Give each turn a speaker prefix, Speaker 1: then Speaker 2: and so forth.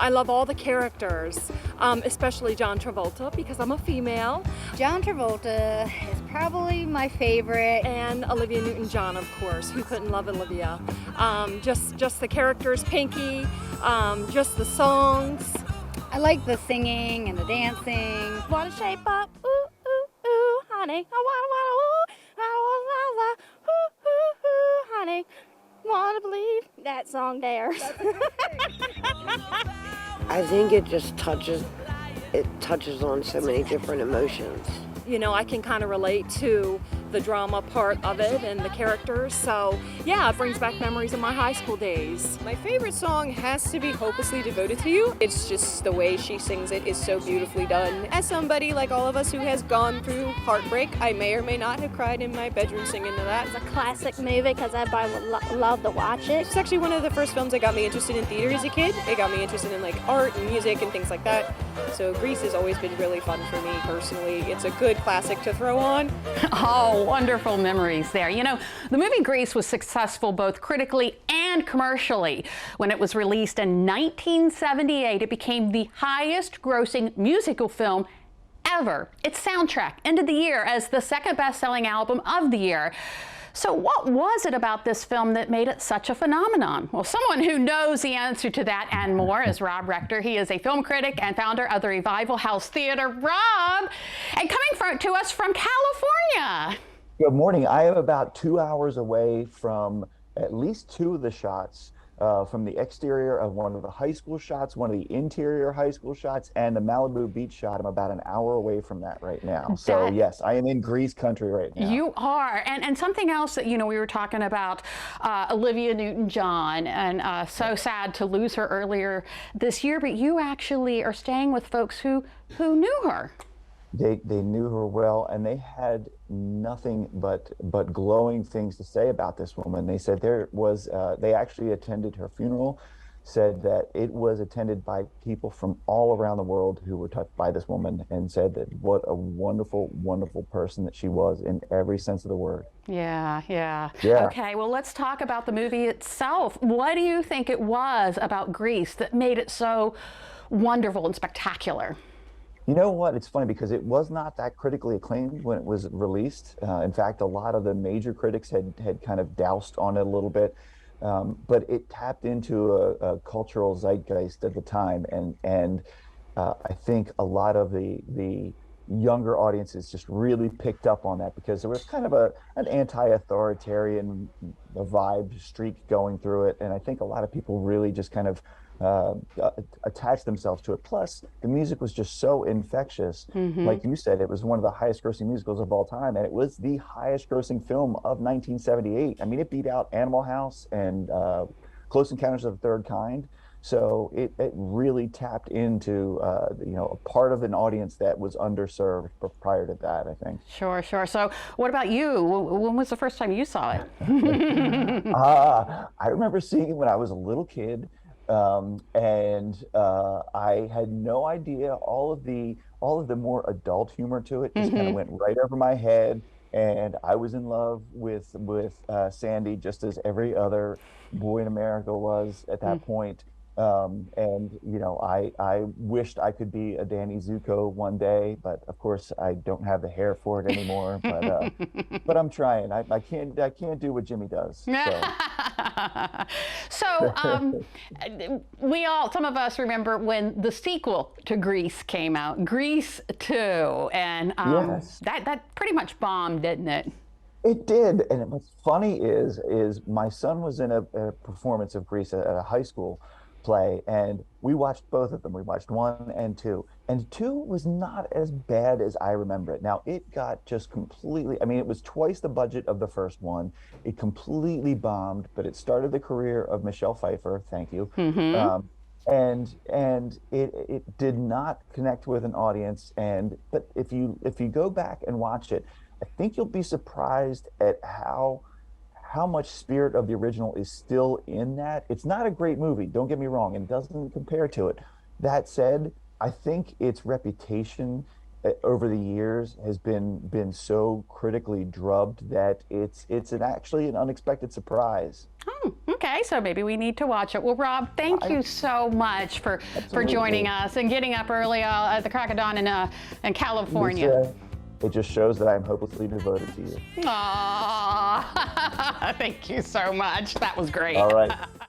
Speaker 1: I love all the characters, especially John Travolta because I'm a female.
Speaker 2: John Travolta is probably my favorite.
Speaker 1: And Olivia Newton-John, of course. Who couldn't love Olivia? Just the characters, Pinky, just the songs.
Speaker 2: I like the singing and the dancing.
Speaker 1: Wanna shape up, ooh, ooh, ooh, honey. I wanna, ooh, ooh, ooh, honey. Wanna believe that song there.
Speaker 3: I think it just touches on so many different emotions.
Speaker 1: You know, I can kind of relate to the drama part of it and the characters. So, yeah, it brings back memories of my high school days.
Speaker 4: My favorite song has to be Hopelessly Devoted to You. It's just the way she sings it is so beautifully done. As somebody like all of us who has gone through heartbreak, I may or may not have cried in my bedroom singing to that.
Speaker 5: It's a classic movie because everybody would love to watch it.
Speaker 4: It's actually one of the first films that got me interested in theater as a kid. It got me interested in like art and music and things like that. So Grease has always been really fun for me personally. It's a good classic to throw on.
Speaker 6: Oh, wonderful memories there. You know, the movie Grease was successful both critically and commercially. When it was released in 1978, it became the highest grossing musical film ever. Its soundtrack ended the year as the second best-selling album of the year. So what was it about this film that made it such a phenomenon? Well, someone who knows the answer to that and more is Rob Rector. He is a film critic and founder of the Revival House Theater. Rob, and coming to us from California.
Speaker 7: Good morning. I am about 2 hours away from at least two of the shots, from the exterior of one of the high school shots, one of the interior high school shots, and the Malibu Beach shot. I'm about an hour away from that right now. So yes, I am in Grease country right now.
Speaker 6: You are. And something else that, you know, we were talking about Olivia Newton-John, and so sad to lose her earlier this year, but you actually are staying with folks who knew her.
Speaker 7: They knew her well, and they had nothing but glowing things to say about this woman. They said they actually attended her funeral, said that it was attended by people from all around the world who were touched by this woman, and said that what a wonderful, wonderful person that she was in every sense of the word.
Speaker 6: Yeah.
Speaker 7: Yeah.
Speaker 6: Okay, well, let's talk about the movie itself. What do you think it was about Grease that made it so wonderful and spectacular?
Speaker 7: You know what? It's funny because it was not that critically acclaimed when it was released. In fact, a lot of the major critics had kind of doused on it a little bit, but it tapped into a cultural zeitgeist at the time, and I think a lot of the younger audiences just really picked up on that because there was kind of an anti-authoritarian vibe streak going through it, and I think a lot of people really just kind of attached themselves to it. Plus, the music was just so infectious. Like you said, it was one of the highest grossing musicals of all time, and it was the highest grossing film of 1978. I mean, it beat out Animal House and Close Encounters of the Third Kind. So it really tapped into a part of an audience that was underserved prior to that, I think.
Speaker 6: Sure. So what about you? When was the first time you saw it?
Speaker 7: I remember seeing it when I was a little kid. I had no idea all of the more adult humor to it just kind of went right over my head, and I was in love with Sandy just as every other boy in America was at that point. And you know, I wished I could be a Danny Zuko one day, but of course I don't have the hair for it anymore. But I'm trying. I can't do what Jimmy does.
Speaker 6: So some of us remember when the sequel to Grease came out, Grease 2, and
Speaker 7: yes.
Speaker 6: that pretty much bombed, didn't it?
Speaker 7: It did. And what's funny is my son was in a performance of Grease at a high school play, and we watched both of them. We watched 1 and 2, and 2 was not as bad as I remember it. Now, it got just completely, I mean, it was twice the budget of the first one. It completely bombed, but it started the career of Michelle Pfeiffer, thank you. And it did not connect with an audience. But if you go back and watch it, I think you'll be surprised at how much spirit of the original is still in that. It's not a great movie, don't get me wrong, and doesn't compare to it. That said, I think its reputation over the years has been so critically drubbed that it's actually an unexpected surprise.
Speaker 6: Oh, okay, so maybe we need to watch it. Well, Rob, thank you so much for joining us and getting up early at the crack of dawn in California.
Speaker 7: Lisa, it just shows that I'm hopelessly devoted to you.
Speaker 6: Aww, thank you so much. That was great.
Speaker 7: All right.